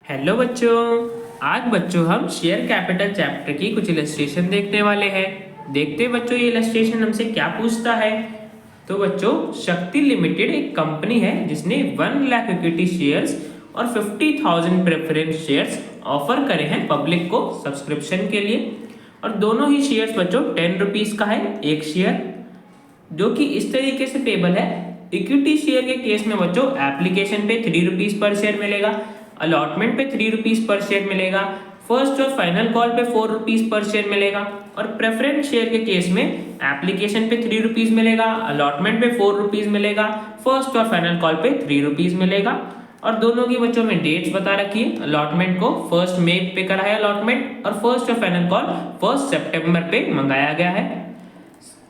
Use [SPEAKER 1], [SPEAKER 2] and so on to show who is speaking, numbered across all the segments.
[SPEAKER 1] Hello बच्चों। आज बच्चों हम शेयर कैपिटल चैप्टर की कुछ इलस्ट्रेशन देखने वाले हैं। देखते हैं बच्चों ये इलस्ट्रेशन हमसे क्या पूछता है। तो बच्चों शक्ति लिमिटेड एक कंपनी है जिसने 1 लाख इक्विटी शेयर्स और 50,000 प्रेफरेंस शेयर्स ऑफर करे हैं पब्लिक को सब्सक्रिप्शन के लिए। और दोनों ही शेयर्स बच्चों 10 रुपीज़ का है एक शेयर, जो कि इस तरीके से पेबल है। इक्विटी शेयर के केस में बच्चों एप्लीकेशन पे 3 रुपीज़ पर शेयर मिलेगा, अलॉटमेंट पे 3 रुपीज़ पर शेयर मिलेगा, फर्स्ट और फाइनल कॉल पे 4 रुपीज़ पर शेयर मिलेगा। और प्रेफरेंस शेयर के केस में एप्लीकेशन पे 3 रुपीज़ मिलेगा, अलॉटमेंट पे 4 रुपीज़ मिलेगा, फर्स्ट और फाइनल कॉल पे 3 रुपीज़ मिलेगा। और दोनों की बच्चों में डेट्स बता रखी है। अलॉटमेंट को 1 मई पे करा है अलॉटमेंट, और फर्स्ट और फाइनल कॉल 1 सितंबर पे मंगाया गया है।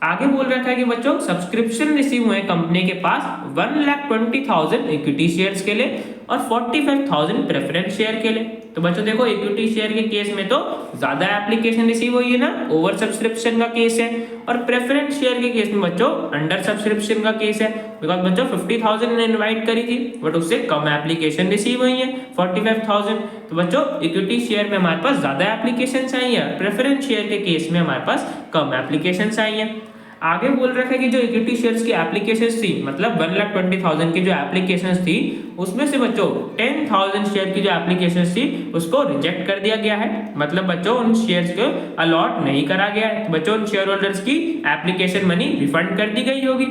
[SPEAKER 1] आगे बोल रखा है कि बच्चों सब्सक्रिप्शन रिसीव हुए कंपनी के पास 1,20,000 इक्विटी शेयर्स के लिए और 45,000 प्रेफरेंस शेयर के लिए। तो बच्चों देखो इक्विटी शेयर के केस में तो ज्यादा एप्लीकेशन रिसीव हुई है ना, ओवर सब्सक्रिप्शन का केस है। और प्रेफरेंस शेयर के केस में बच्चों अंडर सब्सक्रिप्शन का केस है, बिकॉज बच्चों 50,000 ने इनवाइट करी थी बट उससे कम एप्लीकेशन रिसीव हुई है 45,000। तो बच्चों इक्विटी शेयर में हमारे पास ज्यादा एप्लीकेशन आई है, प्रेफरेंस शेयर के केस में हमारे पास कम एप्लीकेशन आई है। आगे बोल रखा है कि जो इक्विटी शेयर्स की एप्लीकेशंस थी, मतलब 1,20,000 की जो एप्लीकेशंस थी, उसमें से बच्चों 10,000 शेयर की जो एप्लीकेशंस थी उसको रिजेक्ट कर दिया गया है। मतलब बच्चों उन शेयर्स को अलॉट नहीं करा गया है। तो बच्चों उन शेयर होल्डर्स की एप्लीकेशन मनी रिफंड कर दी गई होगी।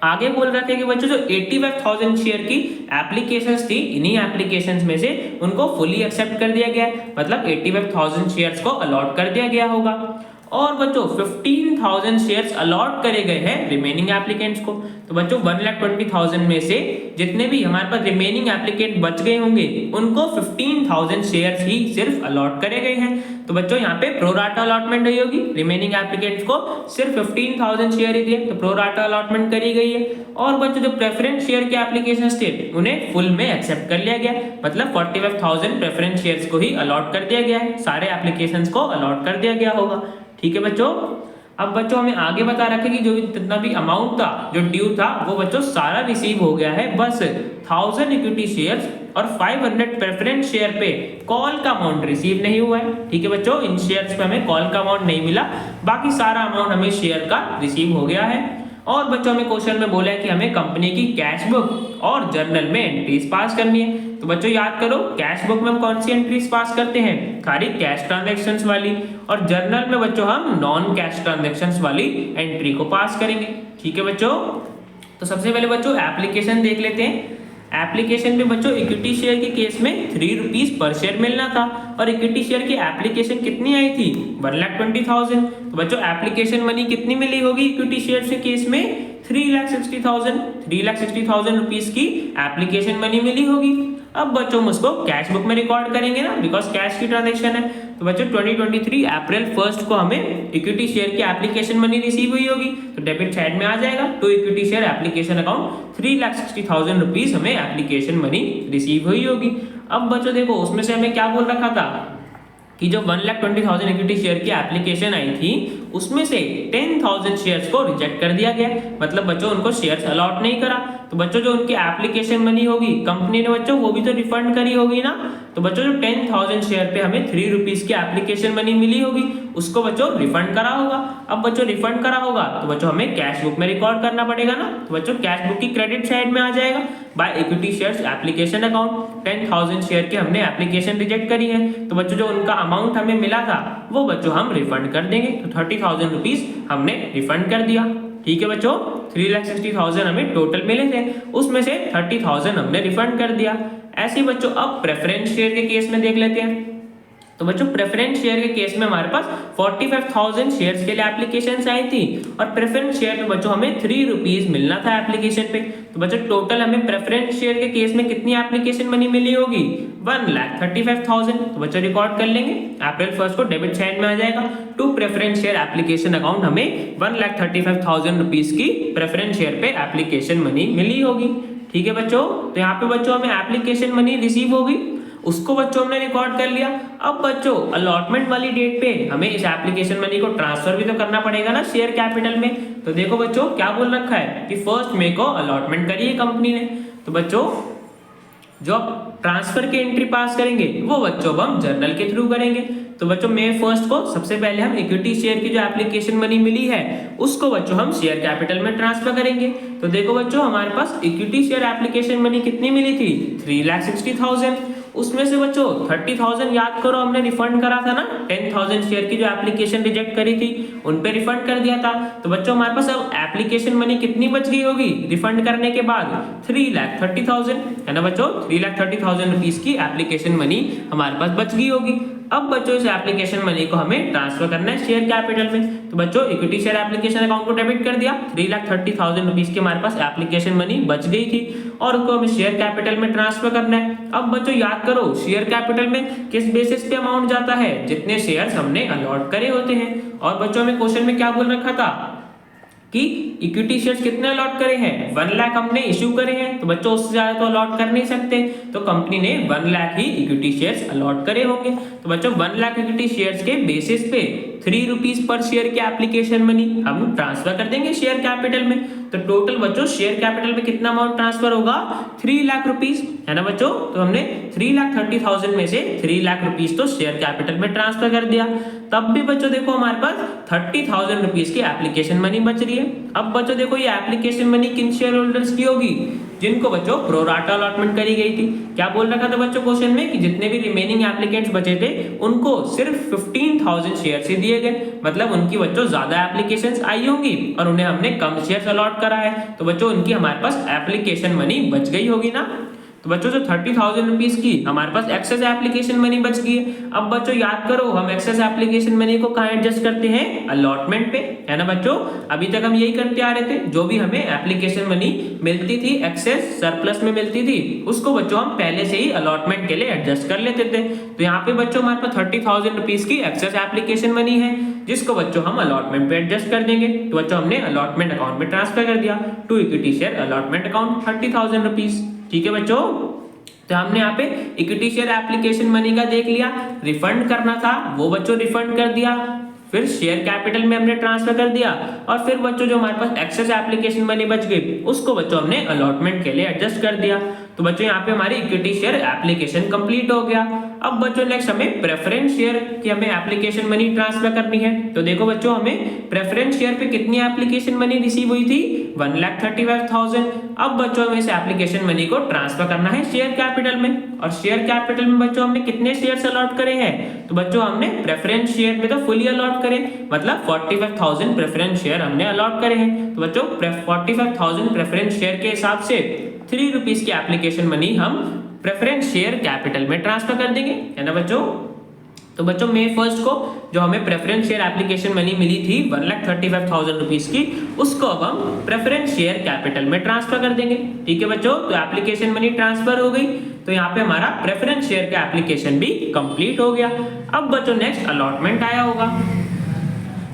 [SPEAKER 1] आगे बोल रहे थे कि बच्चों जो 85,000 शेयर की एप्लीकेशंस थी, इन्हीं एप्लीकेशंस में से उनको फुली एक्सेप्ट कर दिया गया है, मतलब 85,000 शेयर्स को अलॉट कर दिया गया होगा। और बच्चों 15,000 शेयर्स अलॉट करे गए हैं रिमेनिंग एप्लीकेंट्स को। तो बच्चों 1,20,000 में से जितने भी हमारे पास रिमेनिंग एप्लीकेंट बच गए होंगे उनको 15,000 शेयर्स ही सिर्फ अलॉट करे गए हैं। तो बच्चों यहाँ पे प्रो राटा अलॉटमेंट हुई होगी, रिमेनिंग एप्लीकेंट्स को सिर्फ 15,000 शेयर ही दिए, तो प्रो राटा अलॉटमेंट करी गई है। और बच्चों जो प्रेफरेंस शेयर के एप्लीकेशंस थे उन्हें फुल में एक्सेप्ट कर लिया गया, मतलब 45,000 प्रेफरेंस शेयर्स को ही अलॉट कर दिया गया है, सारे एप्लीकेशंस को अलॉट कर दिया गया होगा। ठीक है बच्चों। अब बच्चों हमें आगे बता रखे कि जो भी जितना भी अमाउंट था, जो ड्यू था, वो बच्चों सारा रिसीव हो गया है। बस 1,000 इक्विटी शेयर्स और 500 प्रेफरेंस शेयर पे कॉल का अमाउंट रिसीव नहीं हुआ है। ठीक है बच्चों, इन शेयर्स पे हमें कॉल का अमाउंट नहीं मिला, बाकी सारा अमाउंट हमें शेयर का रिसीव हो गया है। और बच्चों हमें क्वेश्चन में बोला है कि हमें कंपनी की कैश बुक और जर्नल में एंट्रीज पास करनी है। तो बच्चों याद करो, कैश बुक में हम कौन सी एंट्रीज पास करते हैं, खाली कैश ट्रांजैक्शंस वाली, और जर्नल में बच्चों हम नॉन कैश ट्रांजैक्शंस वाली एंट्री को पास करेंगे। ठीक है बच्चों। तो सबसे पहले बच्चों एप्लीकेशन देख लेते हैं। एप्लीकेशन में बच्चों इक्विटी शेयर के केस में 3 रुपीज पर शेयर मिलना था, और इक्विटी शेयर की एप्लीकेशन कितनी आई थी, 1,20,000। तो बच्चों एप्लीकेशन मनी कितनी मिली होगी इक्विटी शेयर के केस में, 3,60,000 रुपीज की एप्लीकेशन मनी मिली होगी। अब बच्चों हम उसको कैश बुक में रिकॉर्ड करेंगे ना, बिकॉज कैश की ट्रांजैक्शन है। तो बच्चों 2023 अप्रैल 1 को हमें इक्विटी शेयर की एप्लीकेशन मनी रिसीव हुई होगी, तो डेबिट साइड में आ जाएगा to equity share application account 3,60,000 rupees हमें एप्लीकेशन मनी रिसीव हुई होगी। अब बच्चों देखो उसमें से हमें क्या बोल रखा था कि जो 1,20,000 इक्विटी शेयर की एप्लीकेशन आई थी उसमें से 10,000 शेयर्स को रिजेक्ट कर दिया गया, मतलब बच्चों उनको शेयर्स अलॉट नहीं करा। तो बच्चों जो उनकी एप्लीकेशन मनी होगी कंपनी ने बच्चों वो भी तो रिफंड करी होगी ना। तो बच्चों जो 10,000 शेयर पे हमें 3 रुपीज की एप्लीकेशन मनी मिली होगी उसको बच्चों रिफंड करा होगा। अब बच्चों रिफंड करा होगा तो बच्चों हमें कैश बुक में रिकॉर्ड करना पड़ेगा ना। तो बच्चों कैश बुक की क्रेडिट साइड में आ जाएगा by equity shares application account, 10,000 share की हमने एप्लीकेशन रिजेक्ट करी है, तो बच्चों जो उनका अमाउंट हमें मिला था वो बच्चों हम रिफंड कर देंगे। तो 30,000 रुपीज हमने रिफंड कर दिया। ठीक है बच्चों, 3,60,000 हमें टोटल मिले थे, उसमें से 30,000 हमने रिफंड कर दिया। ऐसे बच्चों अब प्रेफरेंस शेयर के केस में देख लेते हैं। तो बच्चों प्रेफरेंस शेयर के केस में हमारे पास 45,000 शेयर्स के लिए एप्लीकेशंस आई थी, और प्रेफरेंस शेयर में बच्चों हमें 3 रुपीज मिलना था एप्लीकेशन पे। तो बच्चों टोटल हमें प्रेफरेंस शेयर के केस में कितनी एप्लीकेशन मनी मिली होगी, 1,35,000। तो बच्चों रिकॉर्ड कर लेंगे अप्रैल 1 को डेबिट साइड में आ जाएगा to preference share application account, हमें 1,35,000 रुपीज की प्रेफरेंस शेयर पे एप्लीकेशन मनी मिली होगी। ठीक है बच्चों। तो यहाँ पे बच्चों हमें एप्लीकेशन मनी रिसीव होगी, उसको बच्चों हमने रिकॉर्ड कर लिया। अब बच्चों अलॉटमेंट वाली डेट पे हमें इस एप्लीकेशन मनी को ट्रांसफर भी तो करना पड़ेगा ना शेयर कैपिटल में। तो देखो बच्चों क्या बोल रखा है कि 1 मई को अलॉटमेंट करी है कंपनी ने। तो बच्चों जो ट्रांसफर की एंट्री पास करेंगे वो बच्चों अब हम जर्नल के थ्रू करेंगे। तो बच्चों मई 1 को सबसे पहले हम इक्विटी शेयर की जो एप्लीकेशन मनी मिली है उसको बच्चों हम शेयर कैपिटल में ट्रांसफर करेंगे। तो देखो बच्चों हमारे पास इक्विटी शेयर एप्लीकेशन मनी कितनी मिली थी 3,60,000। उसमें से बच्चों 30,000 याद करो हमने रिफंड करा था ना, 10,000 शेयर की जो एप्लीकेशन रिजेक्ट करी थी उन पे रिफंड कर दिया था। तो बच्चों हमारे पास अब एप्लीकेशन मनी कितनी बच गई होगी रिफंड करने के बाद 3,30,000 है ना बच्चों, 3,30,000 रुपीज की एप्लीकेशन मनी हमारे पास बच गई होगी। अब बच्चों इस एप्लीकेशन मनी को हमें ट्रांसफर करना है शेयर कैपिटल में। तो बच्चों इक्विटी शेयर एप्लीकेशन अकाउंट को डेबिट कर दिया, 3,30,000 रुपीज की हमारे पास एप्लीकेशन मनी बच गई थी और उसको हमें शेयर कैपिटल में ट्रांसफर करना है। अब बच्चों याद करो शेयर कैपिटल में किस बेसिस पे अमाउंट जाता है, जितने शेयर्स हमने अलॉट करे होते हैं। और बच्चों हमें क्वेश्चन में क्या बोल रखा था कि इक्विटी शेयर्स कितने अलॉट करे हैं 1 लाख हमने इश्यू करे हैं, तो बच्चों उससे ज्यादा तो अलॉट कर नहीं सकते, तो कंपनी ने 1 लाख ही इक्विटी शेयर्स अलॉट करे होंगे। तो बच्चों 1 लाख इक्विटी शेयर्स के बेसिस पे 3 रुपीज पर शेयर की एप्लीकेशन मनी हम ट्रांसफर कर देंगे शेयर कैपिटल में। तो टोटल बच्चों शेयर कैपिटल में कितना अमाउंट ट्रांसफर होगा 3 लाख रुपीज है ना बच्चों। तो हमने 3,30,000 में से 3 लाख रुपीज तो शेयर कैपिटल में ट्रांसफर कर दिया। तब भी बच्चों देखो हमारे पास 30,000 रुपीज की एप्लीकेशन मनी बच रही है। अब बच्चों देखो ये एप्लीकेशन मनी किन शेयर होल्डर्स की होगी, जिनको बच्चों प्रो राटा अलॉटमेंट करी गई थी। क्या बोल रखा था बच्चों क्वेश्चन में कि जितने भी रिमेनिंग एप्लीकेंट्स बचे थे उनको सिर्फ 15,000 शेयर से दिए गए, मतलब उनकी बच्चों ज्यादा एप्लीकेशंस आई होंगी और उन्हें हमने कम शेयर्स अलॉट करा है, तो बच्चों उनकी हमारे पास एप्लीकेशन मनी बच गई होगी ना। तो बच्चों जो 30,000 रुपीज की हमारे पास एक्सेस एप्लीकेशन मनी बच गई है। अब बच्चों याद करो हम एक्सेस एप्लीकेशन मनी को कहाँ एडजस्ट करते हैं अलॉटमेंट पे, है ना बच्चों। अभी तक हम यही करते आ रहे थे, जो भी हमें एप्लीकेशन मनी मिलती थी एक्सेस सरप्लस में मिलती थी उसको बच्चों हम पहले से ही अलॉटमेंट के लिए एडजस्ट कर लेते थे। तो यहाँ पे बच्चों हमारे पास 30,000 रुपीज की एक्सेस एप्लीकेशन मनी है जिसको बच्चों हम अलॉटमेंट पे एडजस्ट कर देंगे। तो बच्चों हमने अलॉटमेंट अकाउंट में ट्रांसफर कर दिया to equity share allotment account 30,000 rupees. ठीक है बच्चों, तो हमने यहाँ पे इक्विटी शेयर एप्लीकेशन मनी का देख लिया, रिफंड करना था वो बच्चों रिफंड कर दिया, फिर शेयर कैपिटल में हमने ट्रांसफर कर दिया और फिर बच्चों जो हमारे पास एक्सेस एप्लीकेशन मनी बच गई उसको बच्चों हमने अलॉटमेंट के लिए एडजस्ट कर दिया। तो बच्चों यहाँ पे हमारी इक्विटी शेयर एप्लीकेशन कंप्लीट हो गया। अब बच्चों नेक्स्ट हमें प्रेफरेंस शेयर की हमें एप्लीकेशन मनी ट्रांसफर करनी है। तो देखो बच्चों हमें प्रेफरेंस शेयर पे कितनी एप्लीकेशन मनी रिसीव हुई थी 1,35,000। अब बच्चों हमें इस एप्लीकेशन मनी को ट्रांसफर करना है शेयर कैपिटल में, और शेयर कैपिटल में बच्चों हमने कितने शेयर्स अलॉट करे हैं, तो बच्चों हमने प्रेफरेंस शेयर में तो फुली अलॉट करे, मतलब 45,000 प्रेफरेंस शेयर हमने अलॉट करे हैं। तो बच्चों 45,000 प्रेफरेंस शेयर के हिसाब से 3 रुपीज की एप्लीकेशन मनी हम प्रेफरेंस शेयर कैपिटल में ट्रांसफर कर देंगे, है ना बच्चों। तो बच्चों मई 1 को जो हमें प्रेफरेंस शेयर एप्लीकेशन मनी मिली थी 1,35,000 रुपीज की, उसको अब हम प्रेफरेंस शेयर कैपिटल में ट्रांसफर कर देंगे। ठीक है बच्चों, तो एप्लीकेशन मनी ट्रांसफर हो गई, तो यहाँ पे हमारा प्रेफरेंस शेयर का एप्लीकेशन भी कंप्लीट हो गया। अब बच्चों नेक्स्ट अलॉटमेंट आया होगा।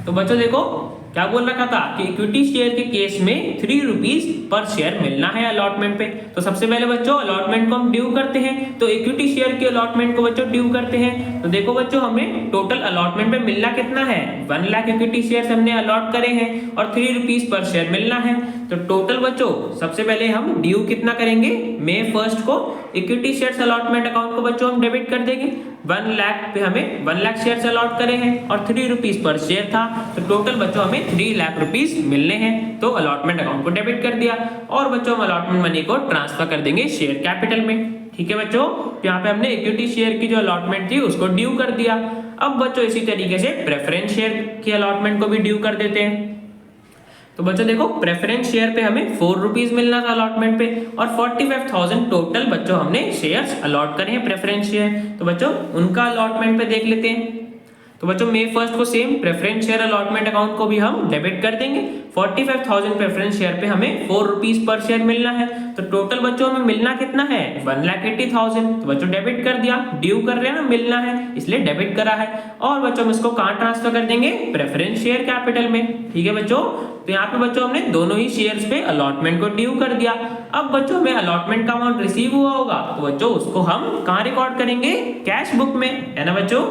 [SPEAKER 1] तो बच्चों देखो क्या बोल रखा था कि इक्विटी शेयर के केस में 3 रुपीज पर शेयर मिलना है अलॉटमेंट पे। तो सबसे पहले बच्चों अलॉटमेंट को हम ड्यू करते हैं, तो इक्विटी शेयर के अलॉटमेंट को बच्चों ड्यू करते हैं। तो देखो बच्चों हमें टोटल अलॉटमेंट पे मिलना कितना है 1 लाख इक्विटी शेयर हमने अलॉट करे हैं और 3 रुपीज पर शेयर मिलना है। तो टोटल बच्चों सबसे पहले हम ड्यू कितना करेंगे मई 1 को इक्विटी शेयर अलॉटमेंट अकाउंट को बच्चों हम डेबिट कर देंगे। 1 लाख पे हमें 1 लाख शेयर अलॉट करे हैं और 3 रुपीज पर शेयर था, तो टोटल बच्चों हमें 3 लाख रुपीज मिलने हैं। तो अलॉटमेंट अकाउंट को डेबिट कर दिया और बच्चों हम अलॉटमेंट मनी को ट्रांसफर कर देंगे शेयर कैपिटल में। ठीक है बच्चों, तो यहाँ पे हमने इक्विटी शेयर की जो अलॉटमेंट थी उसको ड्यू कर दिया। अब बच्चों इसी तरीके से प्रेफरेंस शेयर की अलॉटमेंट को भी ड्यू कर देते हैं। तो बच्चों देखो प्रेफरेंस शेयर पे हमें 4 रुपीज मिलना था अलॉटमेंट पे और 45,000 टोटल बच्चों हमने शेयर्स अलॉट करे हैं प्रेफरेंस शेयर। तो बच्चों उनका अलॉटमेंट पे देख लेते हैं। तो बच्चों मई 1 को same preference share allotment account को भी हम डेबिट कर देंगे। 45,000 प्रेफरेंस शेयर पे हमें 4 रुपीज पर शेयर मिलना है, तो टोटल बच्चों हमें मिलना कितना है 1,80,000। तो बच्चों डेबिट कर दिया, ड्यू कर रहे हैं ना मिलना है इसलिए डेबिट करा है, और बच्चों हम इसको कहाँ ट्रांसफर कर देंगे प्रेफरेंस शेयर कैपिटल में। ठीक है बच्चों, तो यहाँ पे बच्चों हमने दोनों ही शेयर्स पे अलॉटमेंट को ड्यू कर दिया। अब बच्चों हमें अलॉटमेंट का अमाउंट रिसीव हुआ होगा, तो बच्चों उसको हम कहाँ रिकॉर्ड करेंगे कैश बुक में, है ना बच्चों।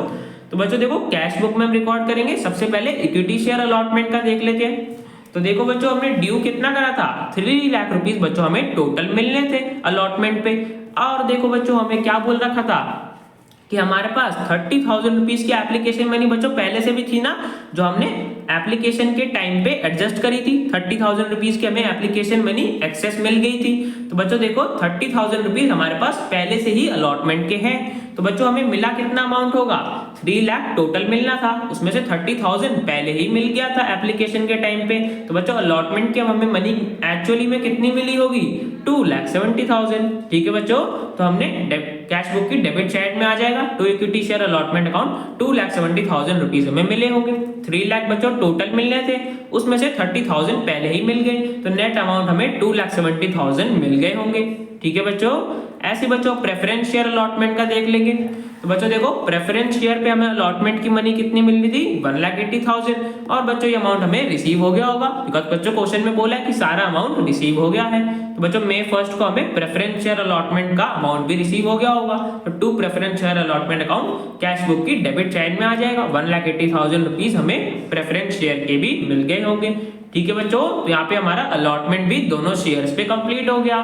[SPEAKER 1] तो बच्चों देखो कैश बुक में हम रिकॉर्ड करेंगे। सबसे पहले इक्विटी शेयर अलॉटमेंट का देख लेते हैं। तो देखो बच्चों हमने ड्यू कितना करा था 3 लाख रुपीज बच्चों हमें टोटल मिलने थे अलॉटमेंट पे। और देखो बच्चों हमें क्या बोल रखा था कि हमारे पास 30,000 रुपीज की एप्लीकेशन मनी बच्चों पहले से भी थी ना, जो हमने एप्लीकेशन के टाइम पे एडजस्ट करी थी। 30,000 रुपीज की हमें एप्लीकेशन मनी एक्सेस मिल गई थी। तो बच्चों देखो 30,000 रुपीज हमारे पास पहले से ही अलॉटमेंट के हैं। तो बच्चों हमें मिला कितना अमाउंट होगा, 3 लाख टोटल मिलना था, उसमें से 30,000 पहले ही मिल गया था एप्लीकेशन के टाइम पे। तो बच्चों अलॉटमेंट की हमें मनी एक्चुअली में कितनी मिली होगी, 2,70,000। ठीक है बच्चों, तो हमने कैश बुक की डेबिट साइड में आ जाएगा, to equity share allotment account 2,70,000 rupees हमें मिले होंगे। 3 लाख बच्चों टोटल मिलने थे, उसमें से 30,000 पहले ही मिल गए, तो नेट अमाउंट हमें 2,70,000 मिल गए होंगे। ठीक है बच्चों, ऐसे बच्चों प्रेफरेंस शेयर अलॉटमेंट का देख लेंगे। तो बच्चों देखो प्रेफरेंस शेयर पे हमें अलॉटमेंट की मनी कितनी मिल रही थी, 1,80,000, और बच्चों ये अमाउंट हमें रिसीव हो गया होगा, बिकॉज बच्चों क्वेश्चन में बोला है कि सारा अमाउंट रिसीव हो गया है। तो बच्चों May 1 को हमें प्रेफरेंस शेयर अलॉटमेंट का अमाउंट भी रिसीव हो गया होगा। तो to preference share allotment account cash book की डेबिट साइड में आ जाएगा। 1,80,000 रुपीज हमें प्रेफरेंस शेयर के भी मिल गए होंगे। ठीक है बच्चों, तो यहाँ पे हमारा अलॉटमेंट भी दोनों शेयर्स पे कंप्लीट हो गया।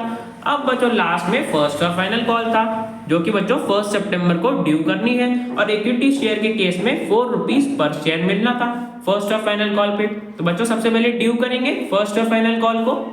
[SPEAKER 1] अब बच्चों लास्ट में फर्स्ट और फाइनल कॉल था, जो कि बच्चों 1 सितंबर को ड्यू करनी है, और इक्विटी शेयर के केस में 4 रुपीज पर शेयर मिलना था फर्स्ट और फाइनल कॉल पे। तो बच्चों सबसे पहले ड्यू करेंगे फर्स्ट और फाइनल कॉल को।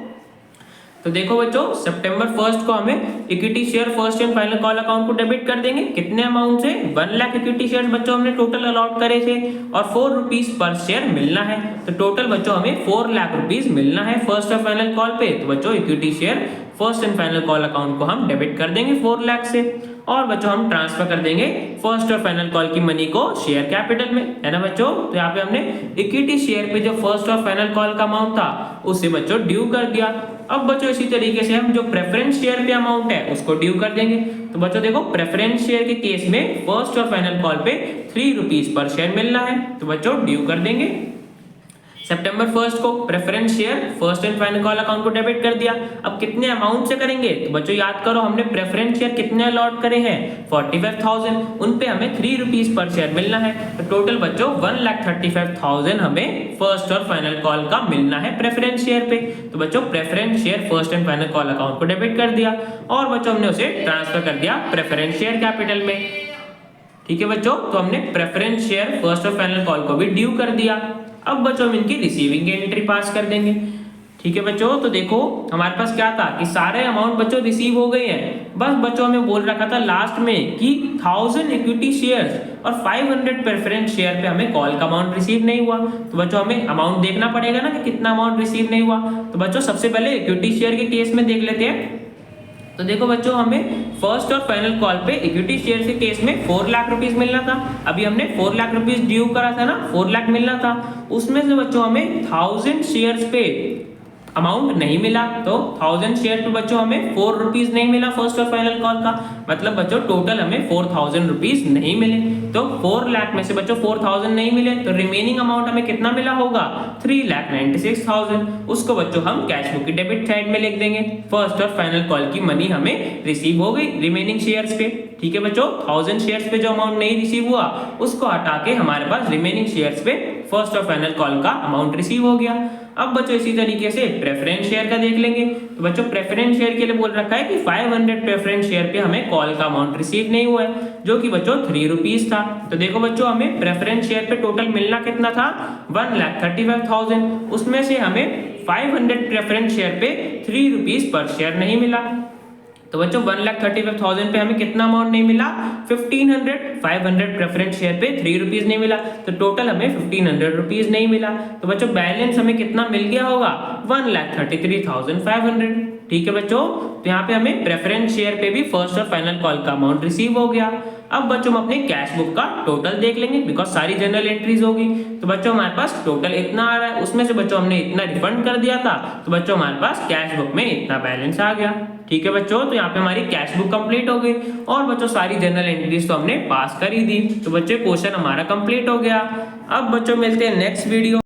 [SPEAKER 1] तो देखो बच्चों सितंबर 1 को हमें equity share first and final call account को डेबिट कर देंगे। कितने अमाउंट से, 1 लाख इक्विटी शेयर बच्चों हमने टोटल अलॉट करे थे, और 4 रुपीज पर शेयर मिलना है। तो टोटल बच्चों हमें 4 लाख रुपीज मिलना है फर्स्ट और फाइनल कॉल पे। तो बच्चों equity share first and final call account को हम डेबिट कर देंगे 4 लाख से, और बच्चों हम ट्रांसफर कर देंगे फर्स्ट और फाइनल कॉल की मनी को शेयर कैपिटल में, है ना बच्चों। तो यहाँ पे हमने इक्विटी शेयर पे जो फर्स्ट और फाइनल कॉल का अमाउंट था उसे बच्चों ड्यू कर दिया। अब बच्चों इसी तरीके से हम जो प्रेफरेंस शेयर पे अमाउंट है उसको ड्यू कर देंगे। तो बच्चों देखो प्रेफरेंस शेयर के केस में फर्स्ट और फाइनल कॉल पे 3 रुपीज पर शेयर मिलना है, तो बच्चों ड्यू कर देंगे। सितंबर 1 को preference share first and final call account को डेबिट कर दिया। अब कितने अमाउंट से करेंगे, तो बच्चों याद करो हमने प्रेफरेंस शेयर कितने अलॉट करे हैं, 45,000, उन पे हमें 3 रुपीज पर शेयर मिलना है। तो टोटल बच्चों 1,35,000 हमें फर्स्ट और फाइनल कॉल का मिलना है प्रेफरेंस शेयर पे। तो बच्चों preference share first and final call account को डेबिट कर दिया, और बच्चों हमने उसे ट्रांसफर कर दिया प्रेफरेंस शेयर कैपिटल में। ठीक है बच्चों, तो हमने प्रेफरेंस शेयर फर्स्ट और फाइनल कॉल को भी ड्यू कर दिया। अब बच्चों हम इनकी रिसीविंग एंट्री पास कर देंगे। ठीक है बच्चों, तो देखो हमारे पास क्या था कि सारे अमाउंट बच्चों रिसीव हो गए हैं, बस बच्चों हमें बोल रखा था लास्ट में कि 1000 इक्विटी शेयर्स और 500 प्रेफरेंस शेयर पे हमें कॉल का अमाउंट रिसीव नहीं हुआ। तो बच्चों हमें अमाउंट देखना पड़ेगा ना कि कितना अमाउंट रिसीव नहीं हुआ। तो बच्चों सबसे पहले इक्विटी शेयर के केस में देख लेते हैं। तो देखो बच्चों हमें फर्स्ट और फाइनल कॉल पे इक्विटी शेयर के केस में 4 लाख रुपीज मिलना था। अभी हमने 4 लाख रुपीज ड्यू करा था ना, 4 लाख मिलना था, उसमें से बच्चों हमें 1000 शेयर्स पे अमाउंट नहीं मिला। तो 1000 शेयर पे बच्चों हमें 4 रुपीज नहीं मिला फर्स्ट और फाइनल कॉल का, मतलब बच्चों टोटल हमें 4,000 रुपीज नहीं मिले। तो 4 लाख में से बच्चों 4,000 नहीं मिले, तो रिमेनिंग अमाउंट हमें कितना मिला होगा, 3,96,000। उसको बच्चों हम कैश बुक की डेबिट साइड में लिख देंगे। फर्स्ट और फाइनल कॉल की मनी हमें रिसीव हो गई रिमेनिंग शेयर्स पे। ठीक है बच्चों, 1000 शेयर्स पे जो अमाउंट नहीं रिसीव हुआ उसको हटा के हमारे पास रिमेनिंग शेयर्स पे फर्स्ट और फाइनल कॉल का अमाउंट रिसीव हो गया। अब बच्चों इसी तरीके से प्रेफरेंस शेयर का देख लेंगे। तो बच्चों प्रेफरेंस शेयर के लिए बोल रखा है कि 500 प्रेफरेंस शेयर पे हमें कॉल का अमाउंट रिसीव नहीं हुआ है, जो कि बच्चों 3 रुपीज था। तो देखो बच्चों हमें प्रेफरेंस शेयर पे टोटल मिलना कितना था, 1,35,000, उसमें से हमें 500 प्रेफरेंस शेयर पे 3 रुपीज पर शेयर नहीं मिला। तो बच्चों 1,35,000 पे हमें कितना अमाउंट नहीं मिला, 1,500। 500 प्रेफरेंस शेयर पे 3 रुपीज नहीं मिला, तो टोटल हमें 1,500 रुपीज नहीं मिला। तो बच्चों बैलेंस हमें कितना मिल गया होगा, 1,33,500। ठीक है बच्चों, तो यहाँ पे हमें प्रेफरेंस शेयर पे भी फर्स्ट और फाइनल कॉल का अमाउंट रिसीव हो गया। अब बच्चों हम अपने कैश बुक का टोटल देख लेंगे, बिकॉज सारी जनरल एंट्रीज होगी। तो बच्चों हमारे पास टोटल इतना आ रहा है, उसमें से बच्चों हमने इतना रिफंड कर दिया था, तो बच्चों हमारे पास कैश बुक में इतना बैलेंस आ गया। ठीक है बच्चों, तो यहाँ पे हमारी कैश बुक कंप्लीट हो गई, और बच्चों सारी जनरल एंट्रीज तो हमने पास कर ही दी। तो बच्चों क्वेश्चन हमारा कंप्लीट हो गया। अब बच्चों मिलते हैं नेक्स्ट वीडियो।